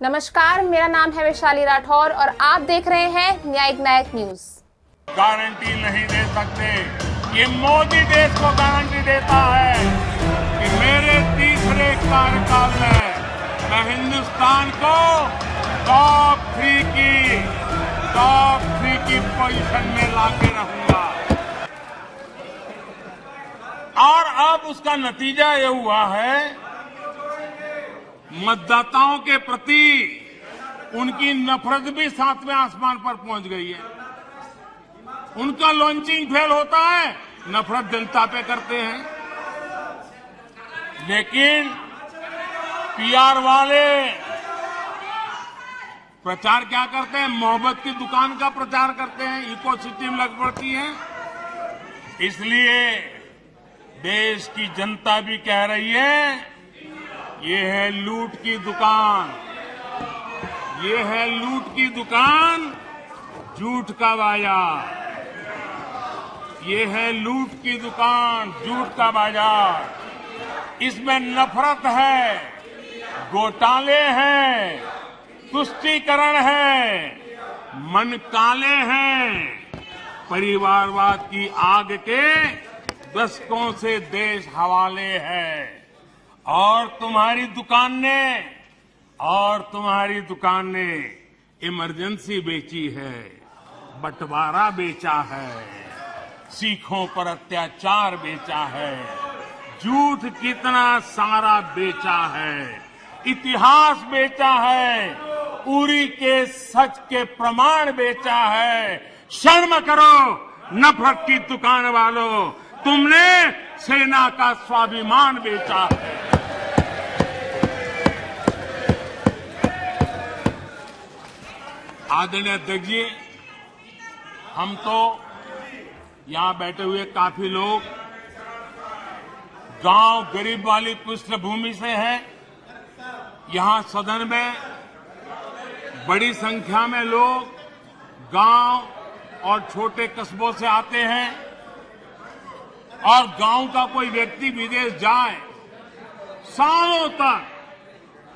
नमस्कार, मेरा नाम है वैशाली राठौर और आप देख रहे हैं न्यायिक नायक न्यूज। गारंटी नहीं दे सकते। ये मोदी देश को गारंटी देता है कि मेरे तीसरे कार्यकाल में मैं हिंदुस्तान को टॉप थ्री की पोजीशन में लाके रहूंगा। और अब उसका नतीजा ये हुआ है, मतदाताओं के प्रति उनकी नफरत भी सातवें आसमान पर पहुंच गई है। उनका लॉन्चिंग फेल होता है, नफरत जनता पे करते हैं। लेकिन पीआर वाले प्रचार क्या करते हैं? मोहब्बत की दुकान का प्रचार करते हैं, इकोसिस्टम लग पड़ती है। इसलिए देश की जनता भी कह रही है, ये है लूट की दुकान, ये है लूट की दुकान, झूठ का बाजार। ये है लूट की दुकान, झूठ का बाजार। इसमें नफरत है, घोटाले हैं, तुष्टीकरण है, मन काले हैं। परिवारवाद की आग के दशकों से देश हवाले है। और तुम्हारी दुकान ने इमरजेंसी बेची है, बंटवारा बेचा है, सिखों पर अत्याचार बेचा है, झूठ कितना सारा बेचा है, इतिहास बेचा है, उरी के सच के प्रमाण बेचा है। शर्म करो नफरत की दुकान वालों, तुमने सेना का स्वाभिमान बेचा है। आदरणीय अध्यक्ष जी, हम तो यहां बैठे हुए काफी लोग गांव गरीब वाली पृष्ठभूमि से हैं। यहां सदन में बड़ी संख्या में लोग गांव और छोटे कस्बों से आते हैं। और गांव का कोई व्यक्ति विदेश जाए, सालों तक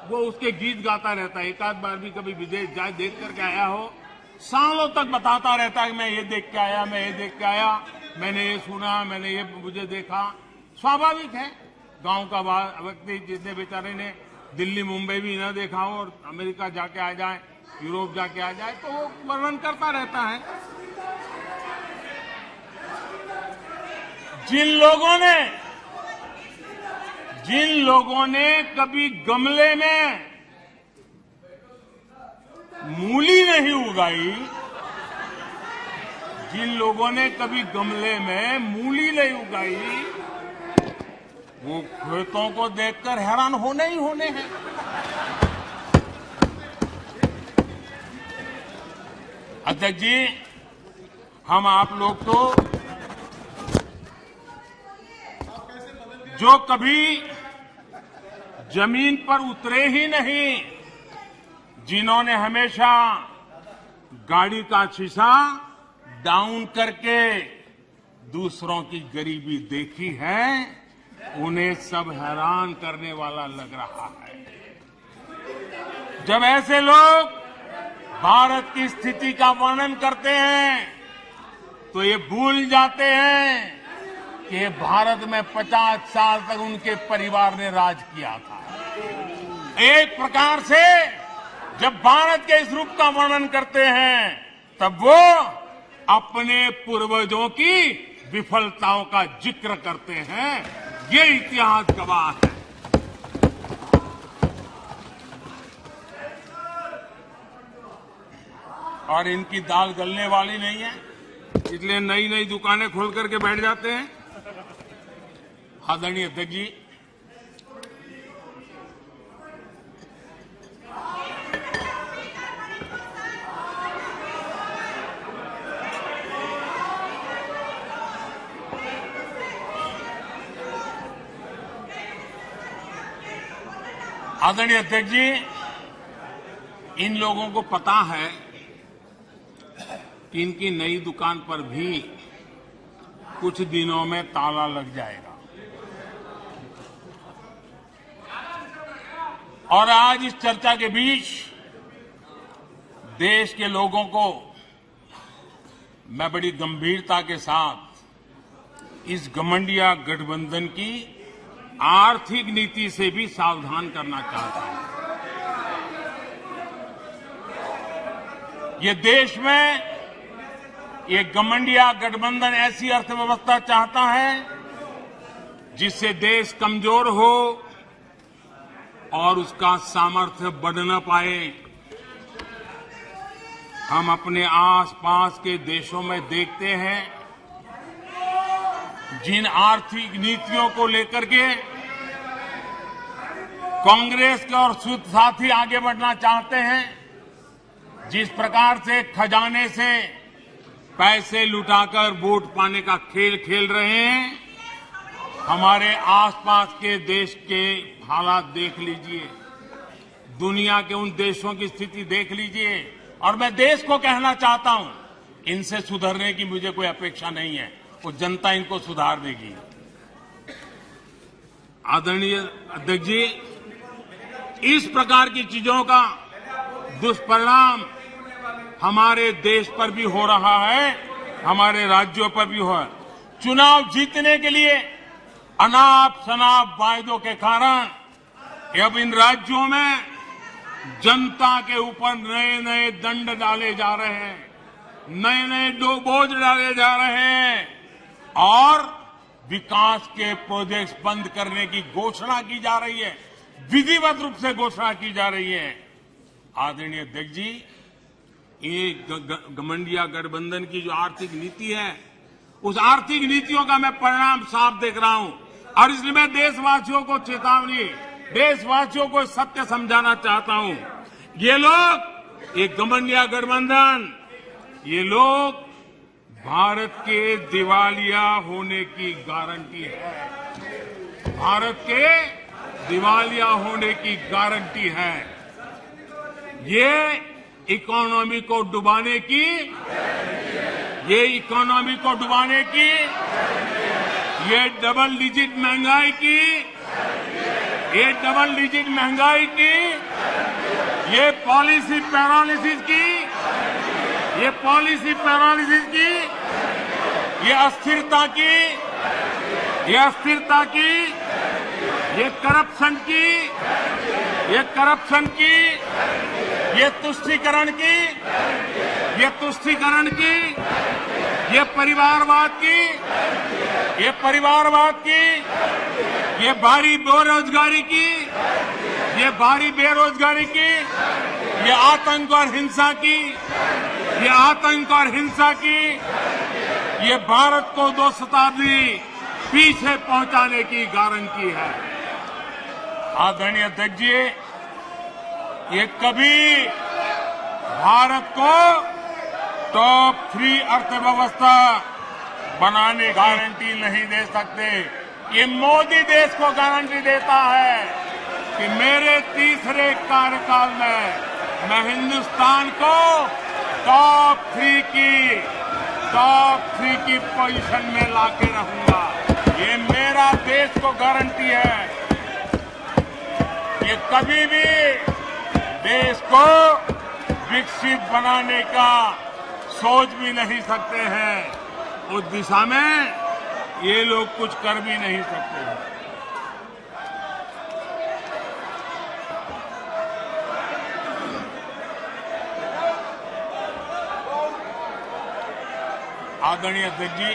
वो उसके गीत गाता रहता है। एक आध बार भी कभी विदेश जाए, देख करके आया हो, सालों तक बताता रहता है कि मैं ये देख के आया, मैं ये देख के आया, मैंने ये सुना, मैंने ये मुझे देखा। स्वाभाविक है, गांव का व्यक्ति जितने बेचारे ने दिल्ली मुंबई भी न देखा हो और अमेरिका जाके आ जाए, यूरोप जाके आ जाए, तो वो वर्णन करता रहता है। जिन लोगों ने कभी गमले में मूली नहीं उगाई, जिन लोगों ने कभी गमले में मूली नहीं उगाई, वो खेतों को देखकर हैरान होने ही होने हैं। अध्यक्ष जी, हम आप लोग तो जो कभी जमीन पर उतरे ही नहीं, जिन्होंने हमेशा गाड़ी का शीशा डाउन करके दूसरों की गरीबी देखी है, उन्हें सब हैरान करने वाला लग रहा है। जब ऐसे लोग भारत की स्थिति का वर्णन करते हैं तो ये भूल जाते हैं कि भारत में 50 साल तक उनके परिवार ने राज किया था। एक प्रकार से जब भारत के इस रूप का वर्णन करते हैं, तब वो अपने पूर्वजों की विफलताओं का जिक्र करते हैं। ये इतिहास गवाह है। और इनकी दाल गलने वाली नहीं है, इसलिए नई नई दुकानें खोल करके बैठ जाते हैं। आदरणीय अध्यक्ष जी, इन लोगों को पता है कि इनकी नई दुकान पर भी कुछ दिनों में ताला लग जाएगा। और आज इस चर्चा के बीच देश के लोगों को मैं बड़ी गंभीरता के साथ इस घमंडिया गठबंधन की आर्थिक नीति से भी सावधान करना चाहता हूं। ये देश में ये घमंडिया गठबंधन ऐसी अर्थव्यवस्था चाहता है जिससे देश कमजोर हो और उसका सामर्थ्य बढ़ न पाए। हम अपने आसपास के देशों में देखते हैं जिन आर्थिक नीतियों को लेकर के कांग्रेस के और साथी आगे बढ़ना चाहते हैं, जिस प्रकार से खजाने से पैसे लुटाकर वोट पाने का खेल खेल रहे हैं, हमारे आसपास के देश के हालात देख लीजिए, दुनिया के उन देशों की स्थिति देख लीजिए। और मैं देश को कहना चाहता हूं, इनसे सुधरने की मुझे कोई अपेक्षा नहीं है, वो जनता इनको सुधार देगी। आदरणीय अध्यक्ष जी, इस प्रकार की चीजों का दुष्परिणाम हमारे देश पर भी हो रहा है, हमारे राज्यों पर भी हो रहा है। चुनाव जीतने के लिए अनाप शनाप वायदों के कारण अब इन राज्यों में जनता के ऊपर नए नए दंड डाले जा रहे हैं, नए नए बोझ डाले जा रहे हैं और विकास के प्रोजेक्ट्स बंद करने की घोषणा की जा रही है, विधिवत रूप से घोषणा की जा रही है। आदरणीय अध्यक्ष जी, ये घमंडिया गठबंधन की जो आर्थिक नीति है, उस आर्थिक नीतियों का मैं परिणाम साफ देख रहा हूं और इसलिए मैं देशवासियों को चेतावनी, देशवासियों को सत्य समझाना चाहता हूं। ये लोग, ये घमंडिया गठबंधन, ये लोग भारत के दिवालिया होने की गारंटी है, भारत के दिवालिया होने की गारंटी है। ये इकोनॉमी को डुबाने की, ये इकोनॉमी को डुबाने की, ये डबल डिजिट महंगाई की, ये डबल डिजिट महंगाई की, ये पॉलिसी पैरालिसिस की, ये पॉलिसी पैरालिसिस की, ये अस्थिरता की, ये अस्थिरता की, ये करप्शन की, ये करप्शन की, ये तुष्टीकरण की, ये तुष्टीकरण की, ये परिवारवाद की, ये परिवारवाद की, ये भारी बेरोजगारी की, ये भारी बेरोजगारी की, ये आतंक और हिंसा की, ये आतंक और हिंसा की, ये भारत को 2 शताब्दी पीछे पहुंचाने की गारंटी है। आदरणीय अध्यक्ष जी, ये कभी भारत को टॉप 3 अर्थव्यवस्था बनाने गारंटी नहीं दे सकते। ये मोदी देश को गारंटी देता है कि मेरे तीसरे कार्यकाल में मैं हिंदुस्तान को टॉप 3 की पोजीशन में लाके रहूंगा। ये मेरा देश को गारंटी है। ये कभी भी देश को विकसित बनाने का सोच भी नहीं सकते हैं। उस दिशा में ये लोग कुछ कर भी नहीं सकते हैं। आदरणीय अध्यक्ष जी,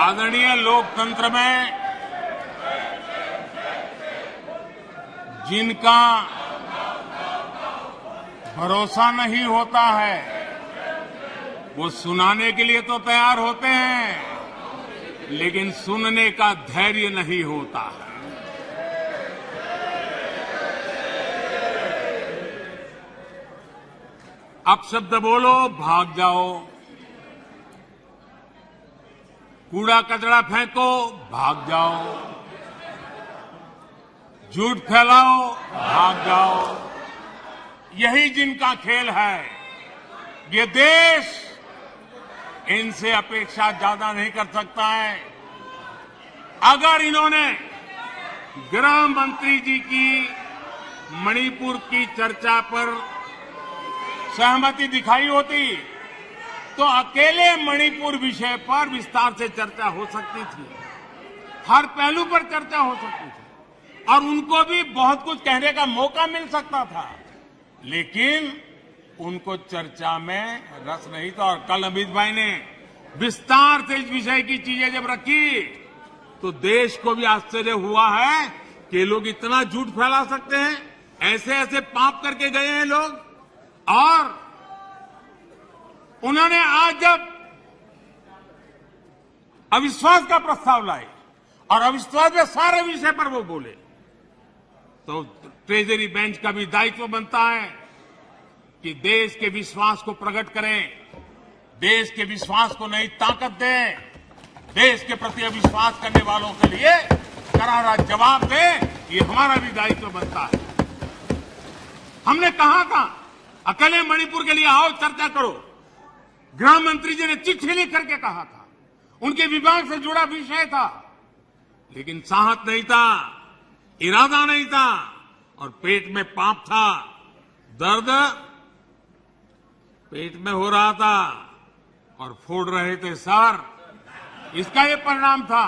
आदरणीय लोकतंत्र में जिनका भरोसा नहीं होता है वो सुनाने के लिए तो तैयार होते हैं, लेकिन सुनने का धैर्य नहीं होता है। अपशब्द बोलो, भाग जाओ। कूड़ा कचरा फेंको, भाग जाओ। झूठ फैलाओ, भाग जाओ। यही जिनका खेल है। ये देश इनसे अपेक्षा ज्यादा नहीं कर सकता है। अगर इन्होंने गृह मंत्री जी की मणिपुर की चर्चा पर सहमति दिखाई होती तो अकेले मणिपुर विषय पर विस्तार से चर्चा हो सकती थी, हर पहलू पर चर्चा हो सकती थी और उनको भी बहुत कुछ कहने का मौका मिल सकता था, लेकिन उनको चर्चा में रस नहीं था। और कल अमित भाई ने विस्तार से इस विषय की चीजें जब रखी तो देश को भी आश्चर्य हुआ है कि ये लोग इतना झूठ फैला सकते हैं, ऐसे ऐसे पाप करके गए हैं लोग। और उन्होंने आज जब अविश्वास का प्रस्ताव लाए और अविश्वास के सारे विषय पर वो बोले तो ट्रेजरी बेंच का भी दायित्व बनता है कि देश के विश्वास को प्रकट करें, देश के विश्वास को नई ताकत दें, देश के प्रति अविश्वास करने वालों के लिए करारा जवाब दें। ये हमारा भी दायित्व बनता है। हमने कहा था अकेले मणिपुर के लिए आओ चर्चा करो, गृह मंत्री जी ने चिट्ठी लिख करके कहा था, उनके विभाग से जुड़ा विषय था, लेकिन साहस नहीं था, इरादा नहीं था और पेट में पाप था, दर्द पेट में हो रहा था और फोड़ रहे थे सर। इसका ये परिणाम था।